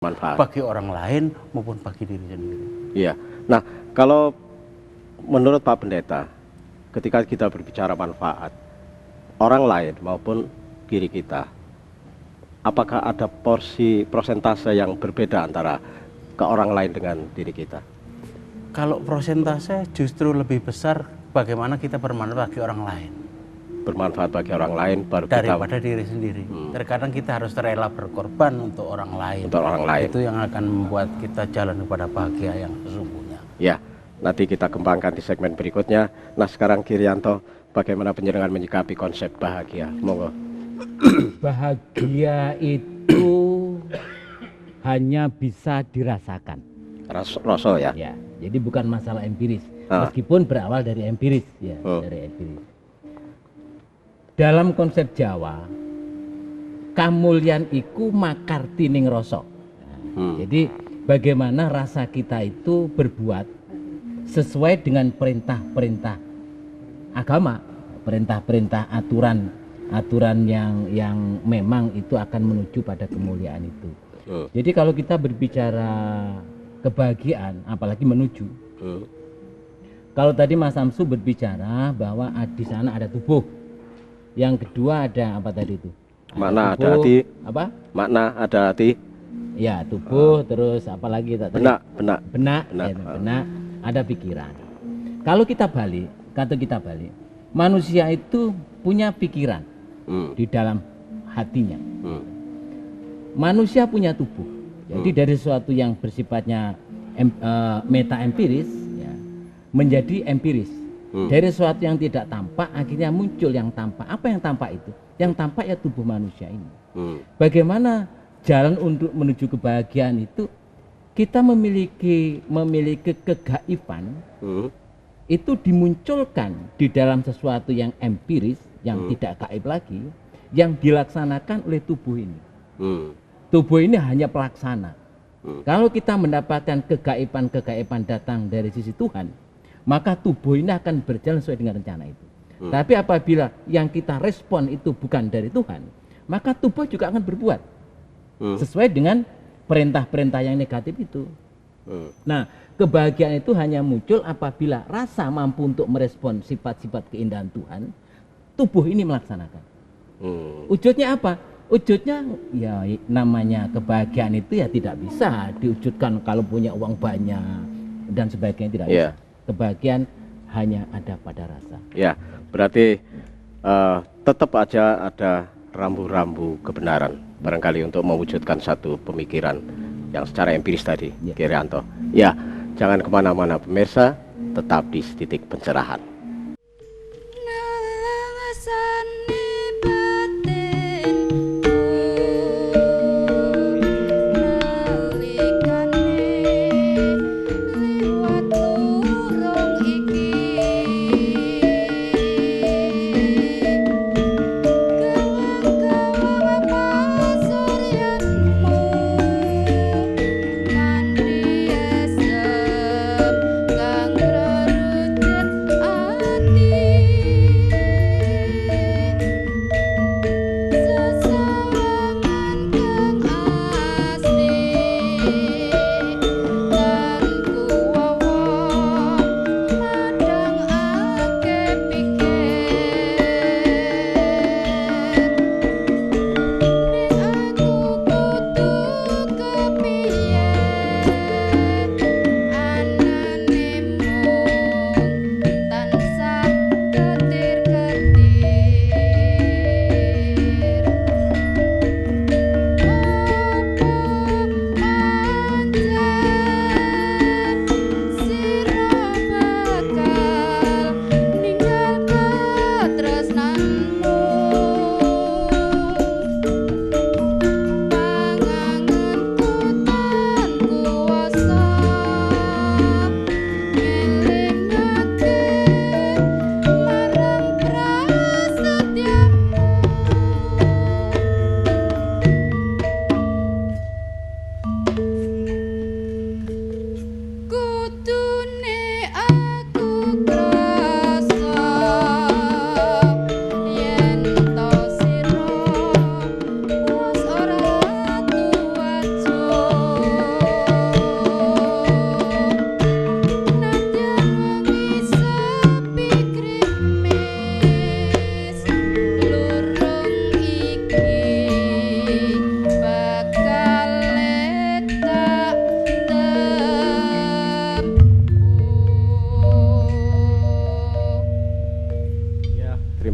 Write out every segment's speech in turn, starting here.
manfaat bagi orang lain maupun bagi diri sendiri. Iya. Nah, kalau menurut Pak Pendeta, ketika kita berbicara manfaat orang lain maupun diri kita, apakah ada porsi prosentase yang berbeda antara ke orang lain dengan diri kita? Kalau prosentase justru lebih besar bagaimana kita bermanfaat bagi orang lain Bermanfaat bagi orang lain baru daripada kita diri sendiri. Terkadang kita harus rela berkorban untuk orang lain. untuk orang lain. Itu yang akan membuat kita jalan kepada bahagia yang sesungguhnya. Ya, nanti kita kembangkan di segmen berikutnya. Nah, sekarang Kirianto, bagaimana penjenengan menyikapi konsep bahagia? Monggo. Bahagia itu hanya bisa dirasakan. Rasa ya. Ya, jadi bukan masalah empiris. Ah. Meskipun berawal dari empiris, ya, dari empiris. Dalam konsep Jawa, kamulyan iku makartining rasa. Jadi bagaimana rasa kita itu berbuat sesuai dengan perintah-perintah agama, perintah-perintah aturan yang memang itu akan menuju pada kemuliaan itu. Jadi kalau kita berbicara kebahagiaan, apalagi menuju. Kalau tadi Mas Samsu berbicara bahwa di sana ada tubuh. Yang kedua ada apa tadi itu? Makna tubuh, ada hati. Apa? Makna ada hati. Ya, tubuh, terus apa lagi tadi? Benak. Benak. Ada pikiran. Kalau kita balik, manusia itu punya pikiran di dalam hatinya. Manusia punya tubuh. Jadi dari sesuatu yang bersifatnya meta empiris ya, menjadi empiris. Dari sesuatu yang tidak tampak akhirnya muncul yang tampak. Apa yang tampak itu? Yang tampak ya tubuh manusia ini. Bagaimana jalan untuk menuju kebahagiaan itu? Kita memiliki kegaifan itu dimunculkan di dalam sesuatu yang empiris, yang tidak gaib lagi, yang dilaksanakan oleh tubuh ini. Tubuh ini hanya pelaksana. Kalau kita mendapatkan kegaifan datang dari sisi Tuhan, maka tubuh ini akan berjalan sesuai dengan rencana itu. Tapi apabila yang kita respon itu bukan dari Tuhan, maka tubuh juga akan berbuat sesuai dengan perintah-perintah yang negatif itu. Nah, kebahagiaan itu hanya muncul apabila rasa mampu untuk merespon sifat-sifat keindahan Tuhan, tubuh ini melaksanakan. Wujudnya apa? Wujudnya ya namanya kebahagiaan itu ya tidak bisa diwujudkan kalau punya uang banyak dan sebagainya, tidak bisa. Kebahagiaan hanya ada pada rasa. Ya, berarti tetap aja ada rambu-rambu kebenaran barangkali untuk mewujudkan satu pemikiran yang secara empiris tadi, Kirianto. Ya, jangan kemana-mana pemirsa, tetap di Titik Pencerahan.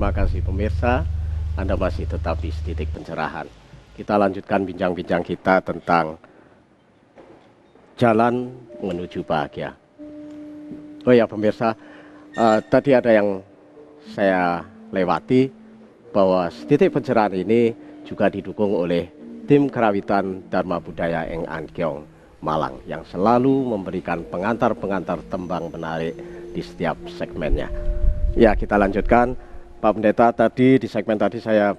terima kasih pemirsa. Anda masih tetap di Titik Pencerahan. Kita lanjutkan bincang-bincang kita tentang jalan menuju bahagia. Oh ya pemirsa, tadi ada yang saya lewati bahwa Titik Pencerahan ini juga didukung oleh tim Kerawitan Dharma Budaya Eng Ankyong Malang yang selalu memberikan pengantar-pengantar tembang menarik di setiap segmennya. Ya, kita lanjutkan. Pak Pendeta, tadi di segmen tadi saya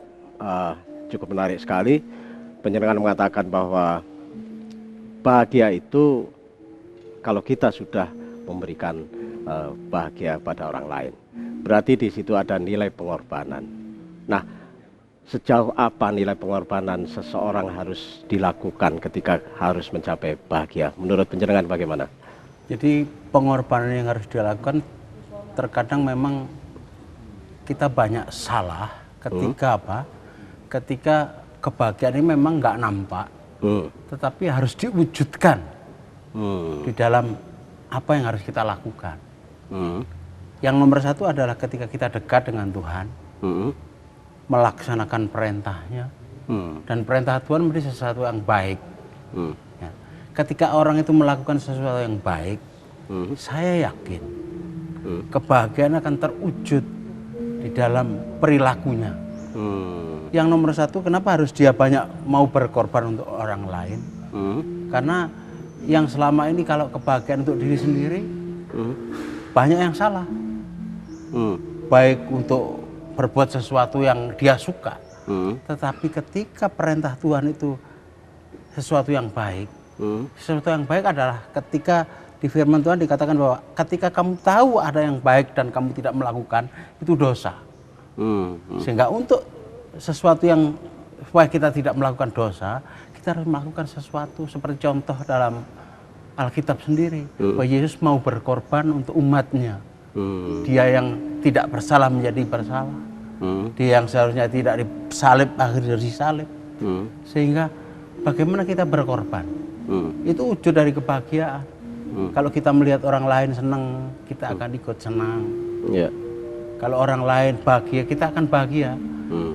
cukup menarik sekali. Penjenengan mengatakan bahwa bahagia itu kalau kita sudah memberikan bahagia pada orang lain, berarti di situ ada nilai pengorbanan. Nah, sejauh apa nilai pengorbanan seseorang harus dilakukan ketika harus mencapai bahagia? Menurut penjenengan bagaimana? Jadi pengorbanan yang harus dilakukan, terkadang memang kita banyak salah ketika apa? Ketika kebahagiaan ini memang nggak nampak, tetapi harus diwujudkan di dalam apa yang harus kita lakukan. Yang nomor satu adalah ketika kita dekat dengan Tuhan, melaksanakan perintahnya, dan perintah Tuhan menjadi sesuatu yang baik. Ya. Ketika orang itu melakukan sesuatu yang baik, saya yakin kebahagiaan akan terwujud di dalam perilakunya. Yang nomor satu, kenapa harus dia banyak mau berkorban untuk orang lain? Karena yang selama ini kalau kebahagiaan untuk diri sendiri, banyak yang salah. Baik untuk berbuat sesuatu yang dia suka, tetapi ketika perintah Tuhan itu sesuatu yang baik, sesuatu yang baik adalah ketika di firman Tuhan dikatakan bahwa ketika kamu tahu ada yang baik dan kamu tidak melakukan, itu dosa. Sehingga untuk sesuatu yang supaya kita tidak melakukan dosa, kita harus melakukan sesuatu seperti contoh dalam Alkitab sendiri, bahwa Yesus mau berkorban untuk umatnya. Dia yang tidak bersalah menjadi bersalah. Dia yang seharusnya tidak disalib akhirnya disalib. Sehingga bagaimana kita berkorban? Itu wujud dari kebahagiaan. Kalau kita melihat orang lain senang, kita akan ikut senang. Kalau orang lain bahagia, kita akan bahagia.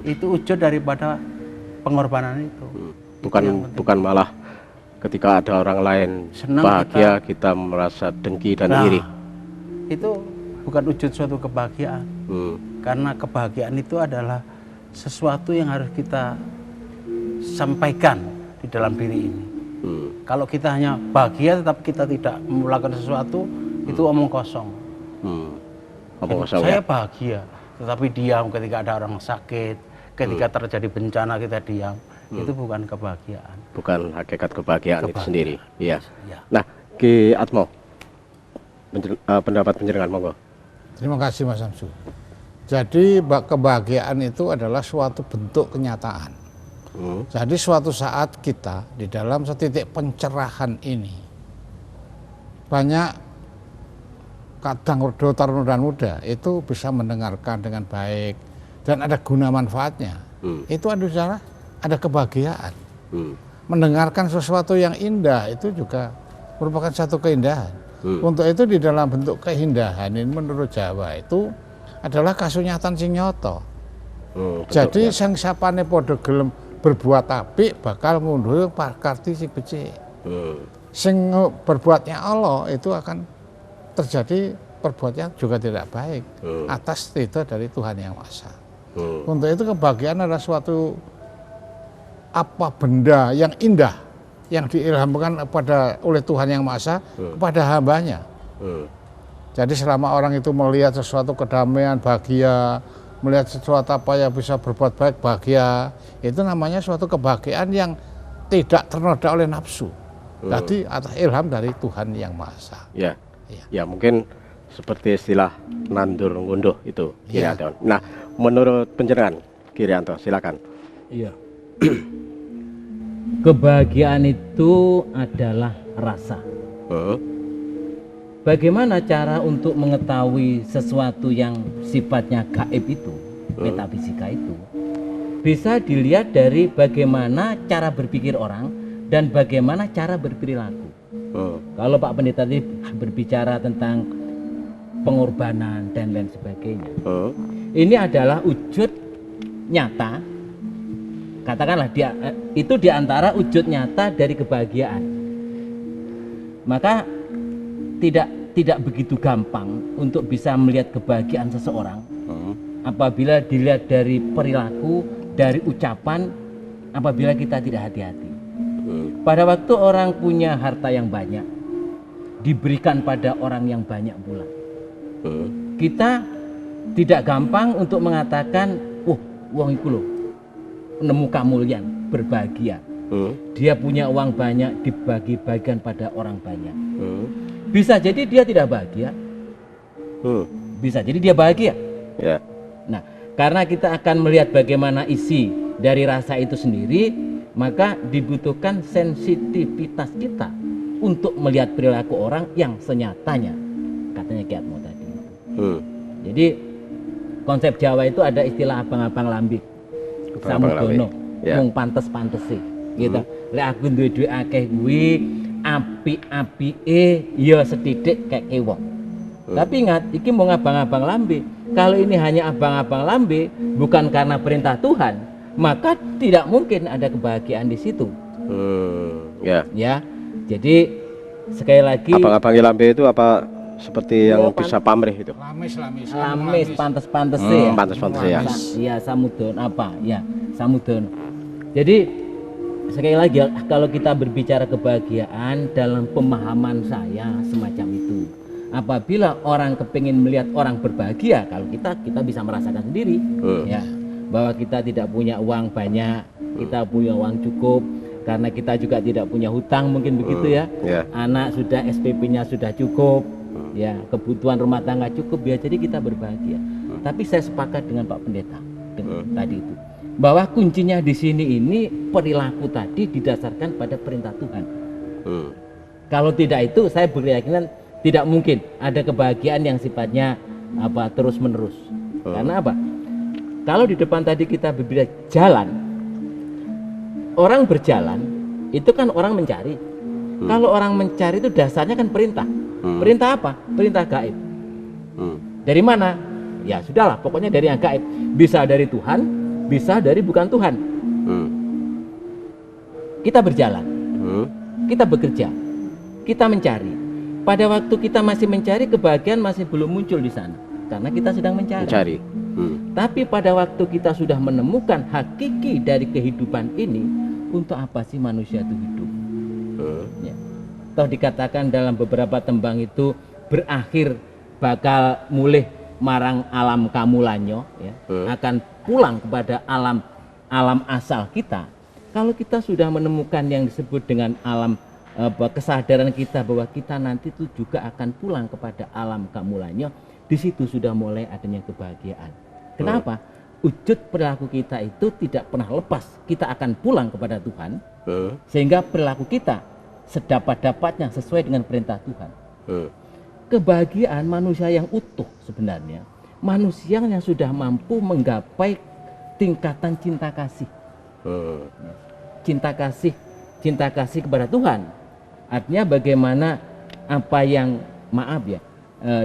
Itu wujud daripada pengorbanan itu. Bukan malah ketika ada orang lain senang, bahagia kita merasa dengki dan iri. Itu bukan wujud suatu kebahagiaan. Karena kebahagiaan itu adalah sesuatu yang harus kita sampaikan di dalam diri ini. Kalau kita hanya bahagia tetapi kita tidak melakukan sesuatu, itu omong kosong. Saya bahagia, tetapi diam ketika ada orang sakit, ketika terjadi bencana kita diam. Itu bukan kebahagiaan. Bukan hakikat kebahagiaan itu sendiri. Iya. Nah, Ki Atmo, pendapat penjenengan monggo. Terima kasih Mas Samsu. Jadi kebahagiaan itu adalah suatu bentuk kenyataan. Jadi suatu saat kita di dalam setitik pencerahan ini, banyak kadang taruna dan muda itu bisa mendengarkan dengan baik dan ada guna manfaatnya. Itu ada kebahagiaan. Mendengarkan sesuatu yang indah itu juga merupakan satu keindahan. Untuk itu di dalam bentuk keindahan ini menurut Jawa itu adalah kasunyatan sing nyoto. Jadi sang sapane padha gelem berbuat apik bakal ngunduh pakarti sing becik. Sing berbuatnya Allah itu akan terjadi perbuatannya juga tidak baik atas ridho dari Tuhan Yang Maha Esa. Untuk itu kebahagiaan adalah suatu benda yang indah yang diilhamkan oleh Tuhan Yang Maha Esa kepada hambanya. Jadi selama orang itu melihat sesuatu kedamaian, bahagia, melihat sesuatu apa yang bisa berbuat baik, bahagia, itu namanya suatu kebahagiaan yang tidak ternoda oleh nafsu. Jadi atas ilham dari Tuhan Yang Maha Esa. Ya mungkin seperti istilah nandur ngunduh itu. Nah, menurut penjenengan, Kirianto, silakan. Iya. Kebahagiaan itu adalah rasa. Bagaimana cara untuk mengetahui sesuatu yang sifatnya gaib itu, metafisika itu, bisa dilihat dari bagaimana cara berpikir orang dan bagaimana cara berperilaku. Kalau Pak Pendeta tadi berbicara tentang pengorbanan dan lain sebagainya, Ini adalah wujud nyata, katakanlah itu diantara wujud nyata dari kebahagiaan. Maka tidak begitu gampang untuk bisa melihat kebahagiaan seseorang apabila dilihat dari perilaku, dari ucapan, apabila kita tidak hati-hati. Pada waktu orang punya harta yang banyak, diberikan pada orang yang banyak pula, kita tidak gampang untuk mengatakan, wong iku lho nemu kamulyan, berbahagia. Dia punya uang banyak, dibagi-bagikan pada orang banyak. Bisa jadi dia tidak bahagia, bisa jadi dia bahagia. Ya. Nah, karena kita akan melihat bagaimana isi dari rasa itu sendiri, maka dibutuhkan sensitivitas kita untuk melihat perilaku orang yang senyatanya, katanya Ki Atmo tadi. Jadi konsep Jawa itu ada istilah abang-abang lambi, samudono, mung pantes-pantesi, gitu. Lek aku duwe akeh kuwi, apik-apike ya setitik kayak wong. Tapi ingat, iki mau abang-abang lambi. Kalau ini hanya abang-abang lambi, bukan karena perintah Tuhan, maka tidak mungkin ada kebahagiaan di situ. Ya. Jadi sekali lagi, abang-abang lambe itu apa? Seperti yang bisa pamrih itu. Lamis pantes-pantes ya. Pantes-pantes ya. Iya, samudon apa? Ya, samudon. Jadi sekali lagi, kalau kita berbicara kebahagiaan dalam pemahaman saya semacam itu. Apabila orang kepingin melihat orang berbahagia, kalau kita bisa merasakan sendiri, ya, bahwa kita tidak punya uang banyak, kita punya uang cukup, karena kita juga tidak punya hutang, mungkin begitu ya. Anak sudah SPP-nya sudah cukup, ya, kebutuhan rumah tangga cukup, ya, jadi kita berbahagia. Tapi saya sepakat dengan Pak Pendeta tadi itu, bahwa kuncinya di sini ini perilaku tadi didasarkan pada perintah Tuhan. Kalau tidak itu, saya berkeyakinan tidak mungkin ada kebahagiaan yang sifatnya terus menerus. Karena apa? Kalau di depan tadi kita berbicara jalan, orang berjalan itu kan orang mencari. Kalau orang mencari itu dasarnya kan perintah. Perintah apa? Perintah gaib. Dari mana? Ya sudahlah, pokoknya dari yang gaib. Bisa dari Tuhan, bisa dari bukan Tuhan. Kita berjalan, kita bekerja, kita mencari. Pada waktu kita masih mencari, kebahagiaan masih belum muncul di sana, karena kita sedang mencari. Tapi pada waktu kita sudah menemukan hakiki dari kehidupan ini, untuk apa sih manusia itu hidup? Ya. Toh dikatakan dalam beberapa tembang itu, berakhir bakal mulih marang alam kamulanyo, ya, akan pulang kepada alam asal kita. Kalau kita sudah menemukan yang disebut dengan alam, kesadaran kita bahwa kita nanti itu juga akan pulang kepada alam kamulanyo, di situ sudah mulai adanya kebahagiaan. Kenapa? Wujud perilaku kita itu tidak pernah lepas, kita akan pulang kepada Tuhan, sehingga perilaku kita sedapat-dapatnya sesuai dengan perintah Tuhan. Kebahagiaan manusia yang utuh sebenarnya, manusia yang sudah mampu menggapai tingkatan cinta kasih. Cinta kasih kepada Tuhan. Artinya bagaimana apa yang, maaf ya,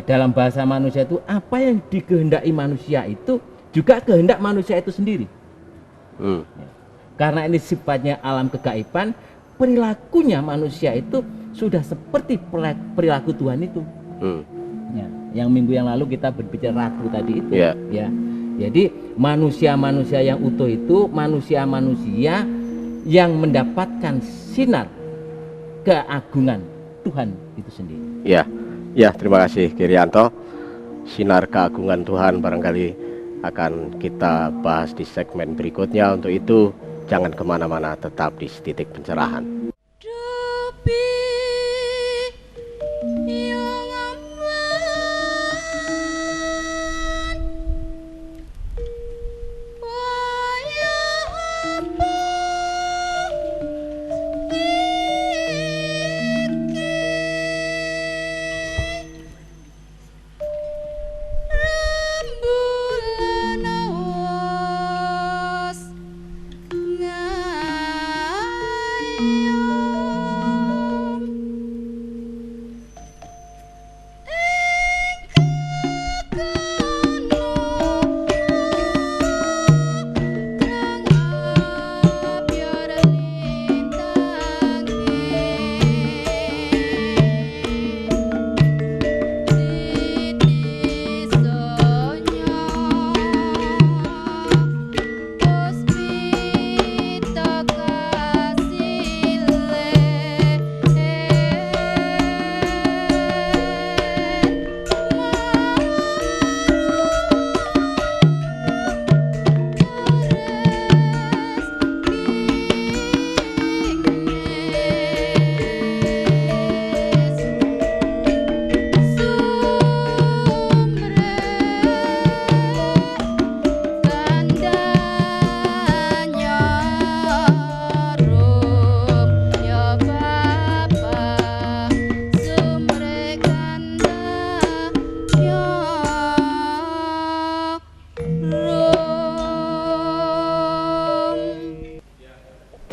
dalam bahasa manusia itu, apa yang dikehendaki manusia itu juga kehendak manusia itu sendiri. Karena ini sifatnya alam kegaiban, perilakunya manusia itu sudah seperti perilaku Tuhan itu. Ya, yang minggu yang lalu kita berbicara ratu tadi itu. Ya. Jadi manusia-manusia yang utuh itu manusia-manusia yang mendapatkan sinar keagungan Tuhan itu sendiri. Ya, terima kasih Kirianto. Sinar keagungan Tuhan barangkali akan kita bahas di segmen berikutnya. Untuk itu jangan kemana-mana, tetap di Titik Pencerahan. Ayo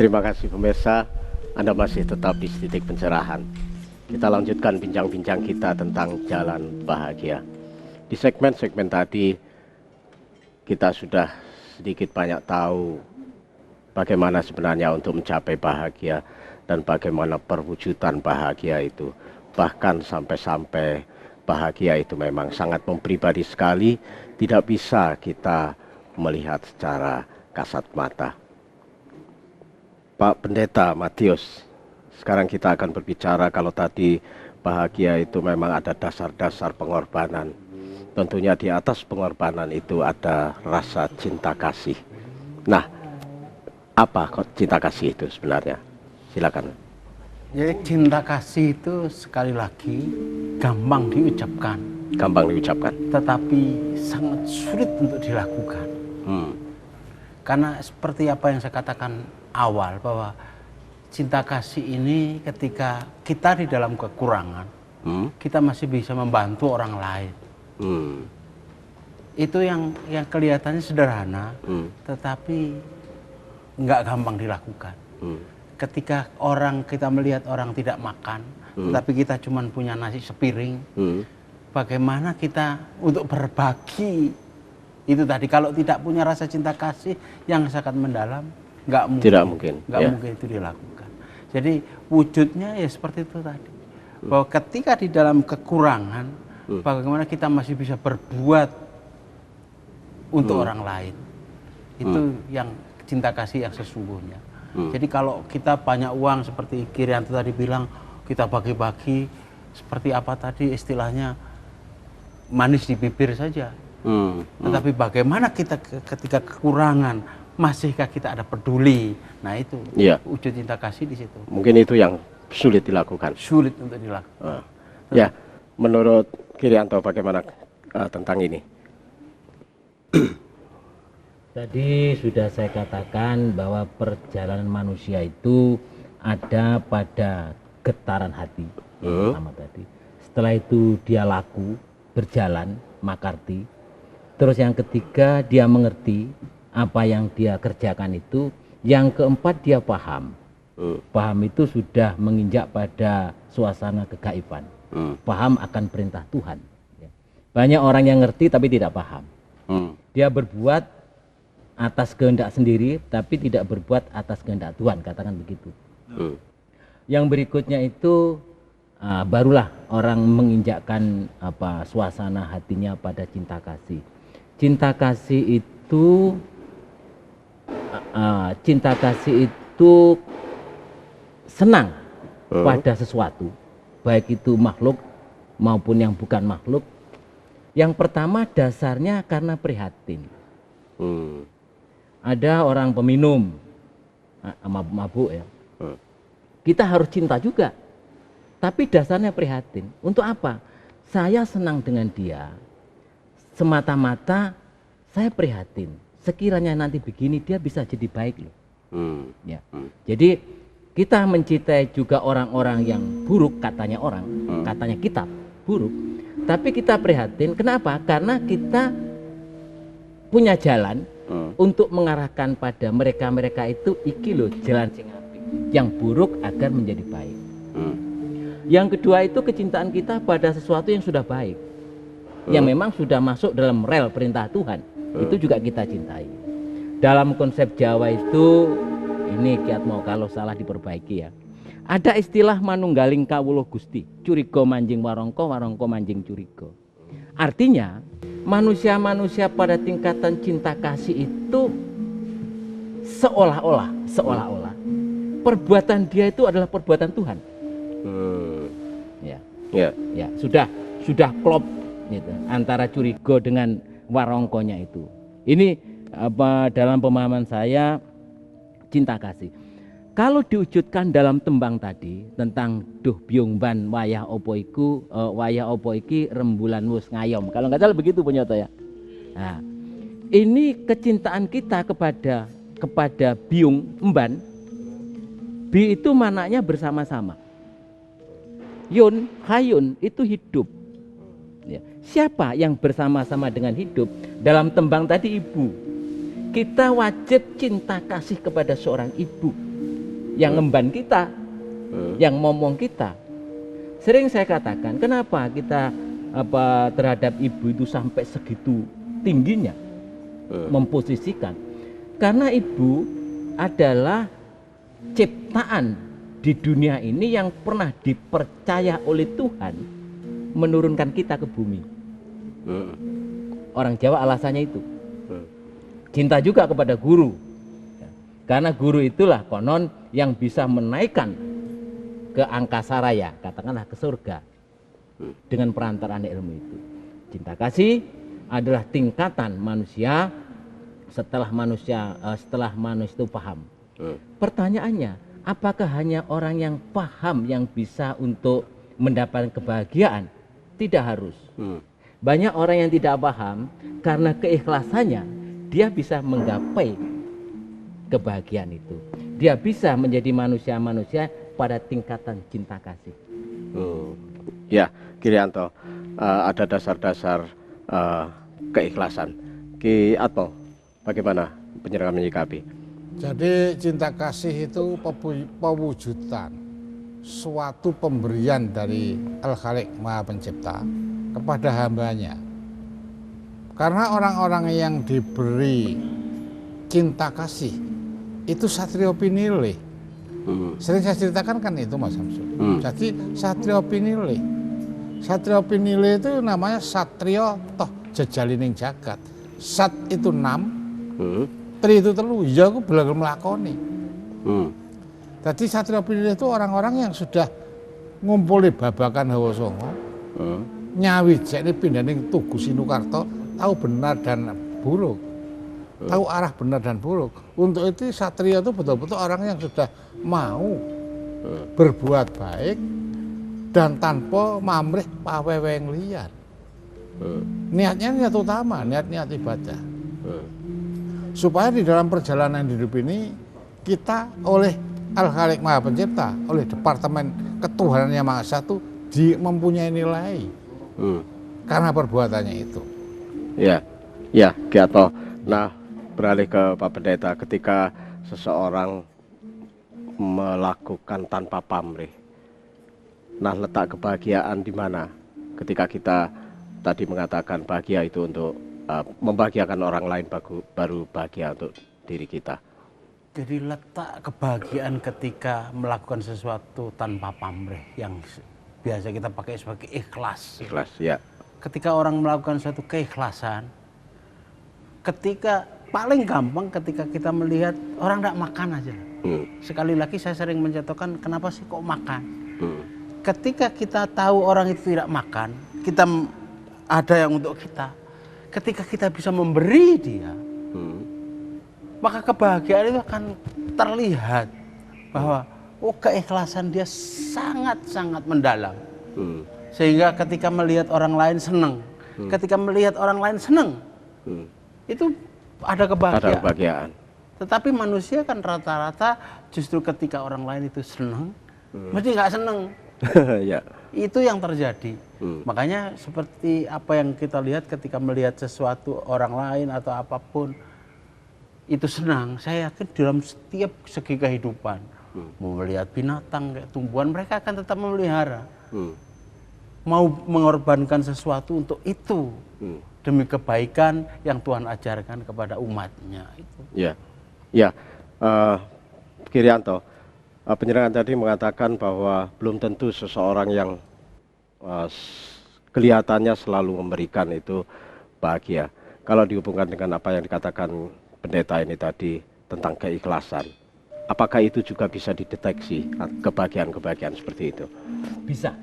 Terima kasih pemirsa, Anda masih tetap di Titik Pencerahan. Kita lanjutkan bincang-bincang kita tentang jalan bahagia. Di segmen-segmen tadi kita sudah sedikit banyak tahu bagaimana sebenarnya untuk mencapai bahagia dan bagaimana perwujudan bahagia itu. Bahkan sampai-sampai bahagia itu memang sangat mempribadi sekali, tidak bisa kita melihat secara kasat mata. Pak Pendeta Matius, sekarang kita akan berbicara kalau tadi bahagia itu memang ada dasar-dasar pengorbanan. Tentunya di atas pengorbanan itu ada rasa cinta kasih. Nah, apa kok cinta kasih itu sebenarnya? Silakan. Jadi cinta kasih itu sekali lagi gampang diucapkan. Gampang diucapkan. Tetapi sangat sulit untuk dilakukan. Karena seperti apa yang saya katakan awal, bahwa cinta kasih ini ketika kita di dalam kekurangan, kita masih bisa membantu orang lain. Itu yang kelihatannya sederhana, tetapi nggak gampang dilakukan. Ketika kita melihat orang tidak makan, tetapi kita cuma punya nasi sepiring, bagaimana kita untuk berbagi itu tadi? Kalau tidak punya rasa cinta kasih yang sangat mendalam, nggak mungkin. Tidak mungkin. Nggak mungkin itu dilakukan. Jadi wujudnya ya seperti itu tadi, bahwa ketika di dalam kekurangan, bagaimana kita masih bisa berbuat untuk orang lain. Itu yang cinta kasih yang sesungguhnya. Jadi kalau kita banyak uang seperti Kirianto tadi bilang, kita bagi-bagi seperti apa tadi istilahnya, manis di bibir saja. Tetapi bagaimana kita ketika kekurangan, masihkah kita ada peduli? Nah itu wujud cinta kasih di situ. Mungkin itu yang sulit dilakukan. Sulit untuk dilakukan. Ya, menurut Kirianto bagaimana tentang ini? Tadi sudah saya katakan bahwa perjalanan manusia itu ada pada getaran hati pertama tadi. Setelah itu dia laku, berjalan, makarti. Terus yang ketiga dia mengerti apa yang dia kerjakan itu. Yang keempat dia paham. Paham itu sudah menginjak pada suasana kegaiban. Paham akan perintah Tuhan. Banyak orang yang ngerti tapi tidak paham. Dia berbuat atas kehendak sendiri tapi tidak berbuat atas kehendak Tuhan, katakan begitu. Yang berikutnya itu barulah orang menginjakkan suasana hatinya pada cinta kasih. Cinta kasih itu senang pada sesuatu, baik itu makhluk maupun yang bukan makhluk. Yang pertama dasarnya karena prihatin. Ada orang peminum mabuk ya, kita harus cinta juga, tapi dasarnya prihatin. Untuk apa? Saya senang dengan dia semata-mata saya prihatin, sekiranya nanti begini dia bisa jadi baik loh. Ya. Jadi kita mencintai juga orang-orang yang buruk, katanya orang, katanya kitab buruk, tapi kita prihatin. Kenapa? Karena kita punya jalan untuk mengarahkan pada mereka-mereka itu, iki loh jalan sing apik, yang buruk agar menjadi baik. Yang kedua itu kecintaan kita pada sesuatu yang sudah baik, yang memang sudah masuk dalam rel perintah Tuhan, itu juga kita cintai. Dalam konsep Jawa itu, ini kiat mau kalau salah diperbaiki ya, ada istilah manunggaling kawuluh Gusti, curiga manjing warangka, warangka manjing curiga. Artinya manusia-manusia pada tingkatan cinta kasih itu seolah-olah perbuatan dia itu adalah perbuatan Tuhan. Ya, sudah klop gitu, antara curiga dengan warongkonya itu. Ini dalam pemahaman saya cinta kasih. Kalau diwujudkan dalam tembang tadi tentang duh byung ban wayah opo iku, wayah opo iki rembulan wus ngayom. Kalau nggak salah begitu penyoto ya. Nah, ini kecintaan kita kepada byung emban. Bi itu maknanya bersama-sama. Yun, hayun itu hidup. Ya. Siapa yang bersama-sama dengan hidup? Dalam tembang tadi ibu. Kita wajib cinta kasih kepada seorang ibu. yang ngemban kita, yang ngomong kita. Sering saya katakan, kenapa kita terhadap ibu itu sampai segitu tingginya memposisikan? Karena ibu adalah ciptaan di dunia ini yang pernah dipercaya oleh Tuhan menurunkan kita ke bumi. Orang Jawa alasannya itu. Cinta juga kepada guru. Karena guru itulah konon yang bisa menaikkan ke angkasa raya, katakanlah ke surga, dengan perantaraan ilmu itu. Cinta kasih adalah tingkatan manusia setelah manusia itu paham. Pertanyaannya, apakah hanya orang yang paham yang bisa untuk mendapatkan kebahagiaan? Tidak harus. Banyak orang yang tidak paham, karena keikhlasannya dia bisa menggapai kebahagiaan itu. Dia bisa menjadi manusia-manusia pada tingkatan cinta kasih. Ya, Girianto, ada dasar-dasar keikhlasan. Ki Atmo, bagaimana penyerangan menyikapi? Jadi cinta kasih itu pewujudan suatu pemberian dari Al-Khaliq Maha Pencipta kepada hambanya. Karena orang-orang yang diberi cinta kasih itu satrio pinilih. Sering saya ceritakan kan itu Mas Samsul. Jadi satrio pinilih. Satrio pinilih itu namanya satrio toh jejalining jagat. Sat itu 6, tri itu 3, ya aku belajar melakoni. Jadi satrio pinilih itu orang-orang yang sudah ngumpuli babakan hawa songo, nyawi jek ini pindah ning Tugu Sinukarto, tahu benar dan buruk, tahu arah benar dan buruk. Untuk itu satria itu betul-betul orang yang sudah mau berbuat baik dan tanpa mamrih paweweng liar. Niatnya niat utama, niat ibadah. Supaya di dalam perjalanan hidup ini kita oleh Al-Khaliq Maha Pencipta, oleh Departemen Ketuhanan Yang Maha Satu mempunyai nilai karena perbuatannya itu. Ya, Giato. Nah, beralih ke Pak Pendeta, ketika seseorang melakukan tanpa pamrih, nah letak kebahagiaan di mana? Ketika kita tadi mengatakan bahagia itu untuk membahagiakan orang lain, baru bahagia untuk diri kita. Jadi letak kebahagiaan ketika melakukan sesuatu tanpa pamrih, yang biasa kita pakai sebagai ikhlas. Ikhlas, ya. Ketika orang melakukan suatu keikhlasan, ketika paling gampang ketika kita melihat orang tidak makan aja. Sekali lagi saya sering mencontohkan, kenapa sih kok makan? Ketika kita tahu orang itu tidak makan, kita ada yang untuk kita. Ketika kita bisa memberi dia, maka kebahagiaan itu akan terlihat bahwa keikhlasan dia sangat-sangat mendalam. Sehingga ketika melihat orang lain senang, ketika melihat orang lain senang, itu ada kebahagiaan. Tetapi manusia kan rata-rata justru ketika orang lain itu senang, mesti nggak senang. Ya. Itu yang terjadi. Makanya seperti apa yang kita lihat ketika melihat sesuatu orang lain atau apapun itu senang. Saya yakin dalam setiap segi kehidupan, mau melihat binatang, kayak tumbuhan, mereka akan tetap memelihara. Mau mengorbankan sesuatu untuk itu, demi kebaikan yang Tuhan ajarkan kepada umatnya. Itu. Ya, Girianto, penyerangan tadi mengatakan bahwa belum tentu seseorang yang kelihatannya selalu memberikan itu bahagia. Kalau dihubungkan dengan apa yang dikatakan pendeta ini tadi tentang keikhlasan, apakah itu juga bisa dideteksi kebahagiaan-kebahagiaan seperti itu? Bisa.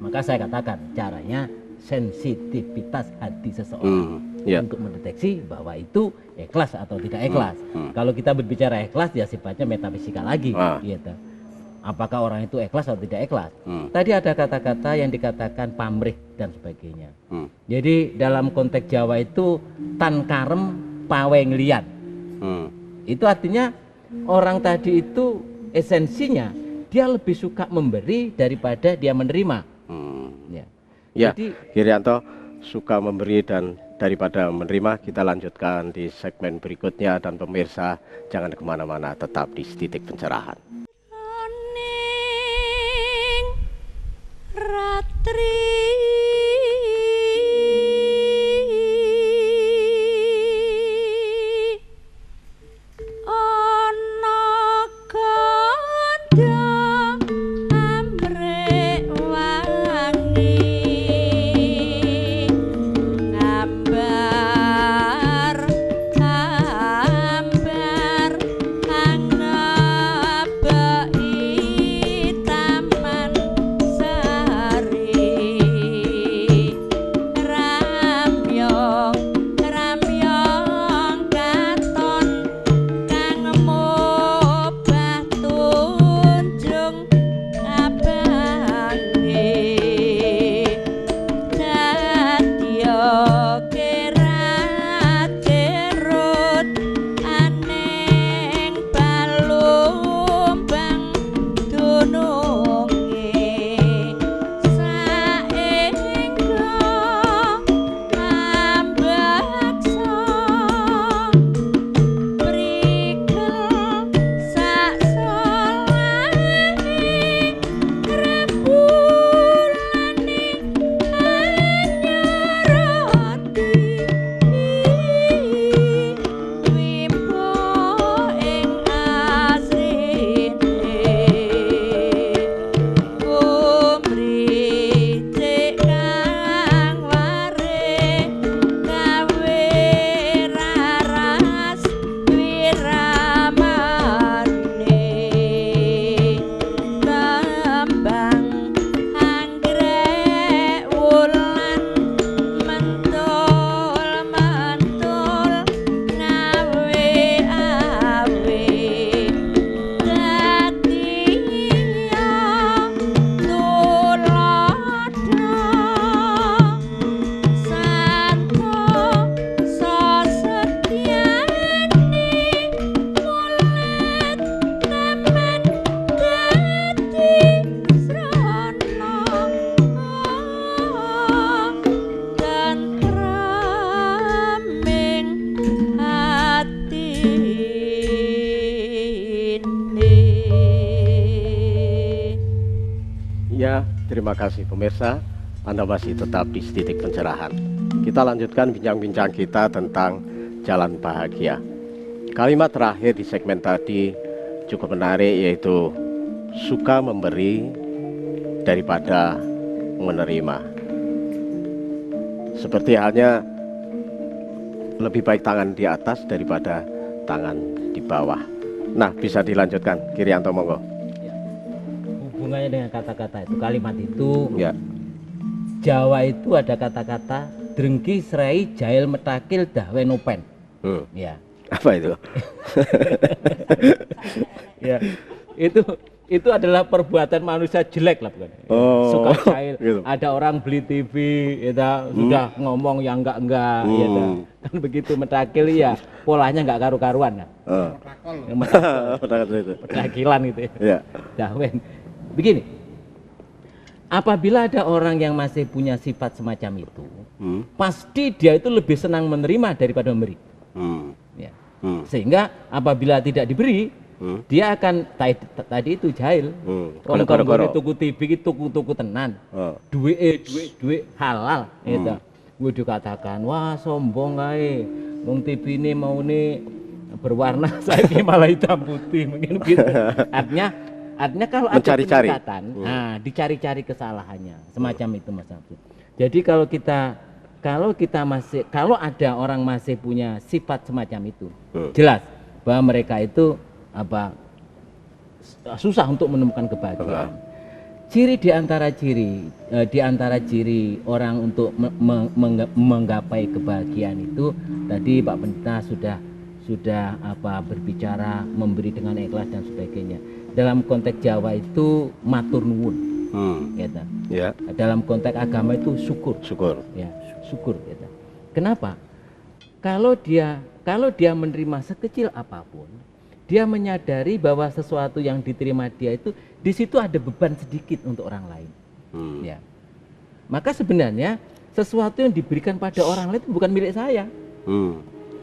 Maka saya katakan caranya sensitivitas hati seseorang untuk mendeteksi bahwa itu ikhlas atau tidak ikhlas. Kalau kita berbicara ikhlas, ya sifatnya metafisikal lagi. Gitu. Apakah orang itu ikhlas atau tidak ikhlas? Tadi ada kata-kata yang dikatakan pamrih dan sebagainya. Jadi dalam konteks Jawa itu tan karem paweng lian. Itu artinya orang tadi itu esensinya dia lebih suka memberi daripada dia menerima. Ya, jadi Girianto suka memberi dan daripada menerima, kita lanjutkan di segmen berikutnya, dan pemirsa jangan kemana-mana, tetap di Titik Pencerahan. Aning ratri Terima kasih pemirsa, Anda masih tetap di Titik Pencerahan. Kita lanjutkan bincang-bincang kita tentang jalan bahagia. Kalimat terakhir di segmen tadi cukup menarik, yaitu suka memberi daripada menerima. Seperti halnya lebih baik tangan di atas daripada tangan di bawah. Nah, bisa dilanjutkan, Kirianto, monggo. Hubungannya dengan kata-kata itu, kalimat itu, Ya. Jawa itu ada kata-kata drengki serai jail metakil dahwe nopen. Ya. Apa itu? Ya. Itu adalah perbuatan manusia jelek lah, bukan? Oh, suka jahil. gitu. Ada orang beli TV, ya, sudah ngomong yang enggak, ya, kan begitu metakil ya, polanya enggak karu-karuan. Petakilan gitu ya. Ya. Dawen. Begini, apabila ada orang yang masih punya sifat semacam itu, pasti dia itu lebih senang menerima daripada memberi. Ya. Sehingga apabila tidak diberi, dia akan tadi itu jahil. Kalau tuku TV tuku tenan, duit halal, gitu. Gue dikatakan, wah sombong kae, wong TV ini mau nih berwarna, saya malah hitam putih, mungkin gitu. Artinya kalau ada peningkatan, dicari-cari kesalahannya, semacam itu Mas Abdul. Jadi kalau ada orang masih punya sifat semacam itu, jelas bahwa mereka itu susah untuk menemukan kebahagiaan. Ciri di antara ciri orang untuk menggapai kebahagiaan itu, tadi Pak Pendeta sudah berbicara memberi dengan ikhlas dan sebagainya. Dalam konteks Jawa itu matur nuwun, gitu. Ya. Dalam konteks agama itu syukur, ya, syukur, gitu. Kenapa? Kalau dia menerima sekecil apapun, dia menyadari bahwa sesuatu yang diterima dia itu di situ ada beban sedikit untuk orang lain. Ya. Maka sebenarnya sesuatu yang diberikan pada orang lain itu bukan milik saya. Hmm.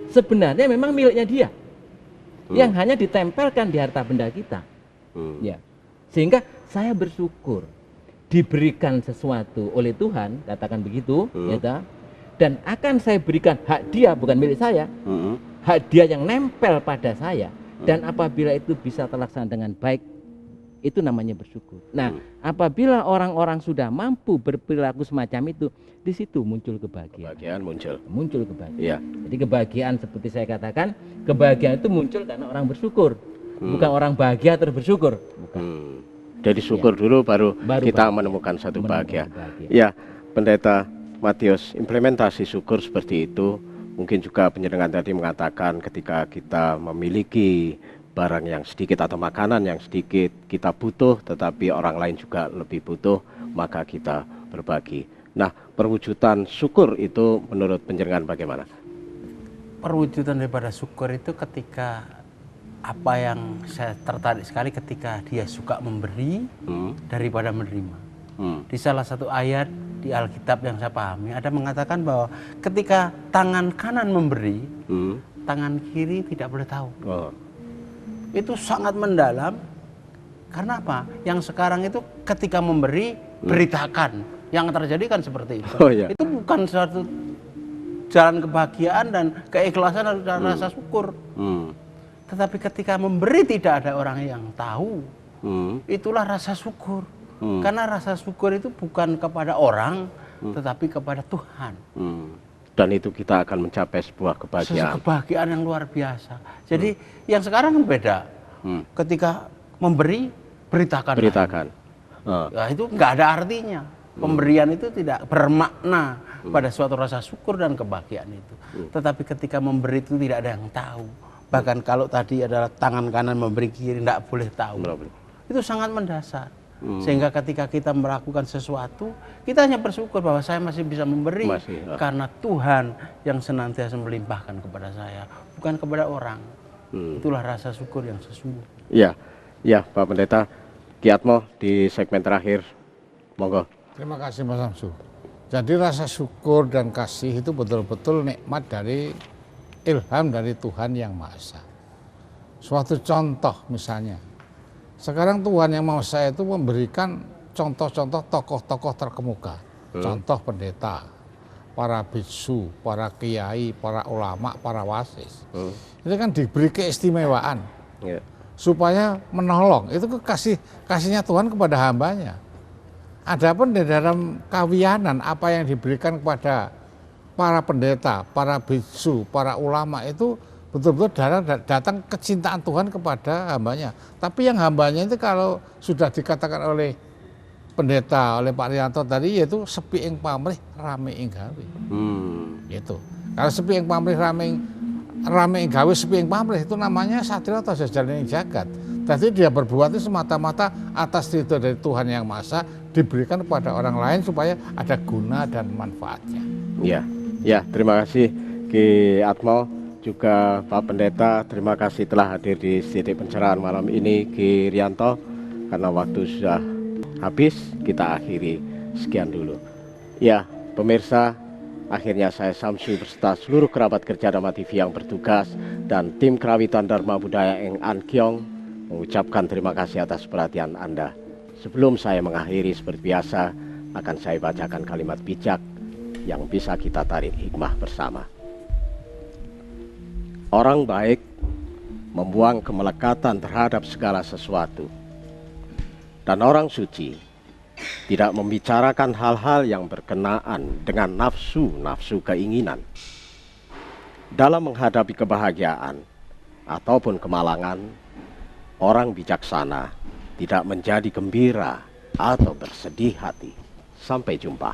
Sebenarnya memang miliknya dia. Yang hanya ditempelkan di harta benda kita. Ya. Sehingga saya bersyukur diberikan sesuatu oleh Tuhan, katakan begitu, ya ta? Dan akan saya berikan hak dia, bukan milik saya. Hak dia yang nempel pada saya. Dan apabila itu bisa terlaksana dengan baik, itu namanya bersyukur. Nah, apabila orang-orang sudah mampu berperilaku semacam itu, di situ muncul kebahagiaan. Kebahagiaan muncul. Muncul kebahagiaan. Iya. Jadi kebahagiaan seperti saya katakan, kebahagiaan itu muncul karena orang bersyukur, bukan orang bahagia terus bersyukur. Bukan. Jadi syukur dulu baru kita bahagia. menemukan satu bahagia. Kebahagiaan. Ya, Pendeta Matius, implementasi syukur seperti itu mungkin juga penjenengan tadi mengatakan ketika kita memiliki barang yang sedikit atau makanan yang sedikit kita butuh, tetapi orang lain juga lebih butuh, maka kita berbagi. Nah, perwujudan syukur itu menurut penjenengan bagaimana? Perwujudan daripada syukur itu ketika apa yang saya tertarik sekali ketika dia suka memberi daripada menerima. Di salah satu ayat di Alkitab yang saya pahami ada mengatakan bahwa ketika tangan kanan memberi, tangan kiri tidak boleh tahu. Itu sangat mendalam. Karena apa? Yang sekarang itu ketika memberi, beritakan. Yang terjadi kan seperti itu. Itu bukan suatu jalan kebahagiaan dan keikhlasan dan rasa syukur. Tetapi ketika memberi tidak ada orang yang tahu. Itulah rasa syukur. Karena rasa syukur itu bukan kepada orang, tetapi kepada Tuhan. Dan itu kita akan mencapai sebuah kebahagiaan. Kebahagiaan yang luar biasa. Jadi yang sekarang kan beda. Ketika memberi, beritakan. Ya, itu nggak ada artinya. Pemberian itu tidak bermakna pada suatu rasa syukur dan kebahagiaan itu. Tetapi ketika memberi itu tidak ada yang tahu. Bahkan kalau tadi adalah tangan kanan memberi kiri tidak boleh tahu. Itu sangat mendasar. Sehingga ketika kita melakukan sesuatu, kita hanya bersyukur bahwa saya masih bisa memberi karena Tuhan yang senantiasa melimpahkan kepada saya, bukan kepada orang. Itulah rasa syukur yang sesungguhnya. Ya, Pak Pendeta Ki Atmo di segmen terakhir, monggo. Terima kasih Mas Samsu. Jadi rasa syukur dan kasih itu betul-betul nikmat dari ilham dari Tuhan Yang Maha Esa. Suatu contoh misalnya, sekarang Tuhan Yang Maha Esa itu memberikan contoh-contoh tokoh-tokoh terkemuka. Contoh pendeta, para biksu, para kiai, para ulama, para wasis. Itu kan diberi keistimewaan supaya menolong. Itu kasihnya Tuhan kepada hambanya. Adapun di dalam kawianan apa yang diberikan kepada para pendeta, para biksu, para ulama itu betul-betul datang kecintaan Tuhan kepada hambanya. Tapi yang hambanya itu kalau sudah dikatakan oleh pendeta, oleh Pak Rianto tadi, yaitu sepi ing pamrih rame ing gawe. Gitu. Kalau sepi ing pamrih rame ing gawe, sepi ing pamrih itu namanya satria atau jajaran jagat. Jadi dia berbuat itu semata-mata atas ridho dari Tuhan Yang Maha Esa, diberikan kepada orang lain supaya ada guna dan manfaatnya. Ya, terima kasih Ki Atmo, juga Pak Pendeta, terima kasih telah hadir di titik pencerahan malam ini Ki Rianto. Karena waktu sudah habis, kita akhiri sekian dulu. Ya, pemirsa, akhirnya saya Samsu beserta seluruh kerabat kerja Dharma TV yang bertugas dan tim Kerawitan Dharma Budaya Eng An Kyong mengucapkan terima kasih atas perhatian Anda. Sebelum saya mengakhiri seperti biasa, akan saya bacakan kalimat bijak yang bisa kita tarik hikmah bersama. Orang baik membuang kemelekatan terhadap segala sesuatu. Dan orang suci tidak membicarakan hal-hal yang berkenaan dengan nafsu keinginan. Dalam menghadapi kebahagiaan ataupun kemalangan, orang bijaksana tidak menjadi gembira atau bersedih hati. Sampai jumpa.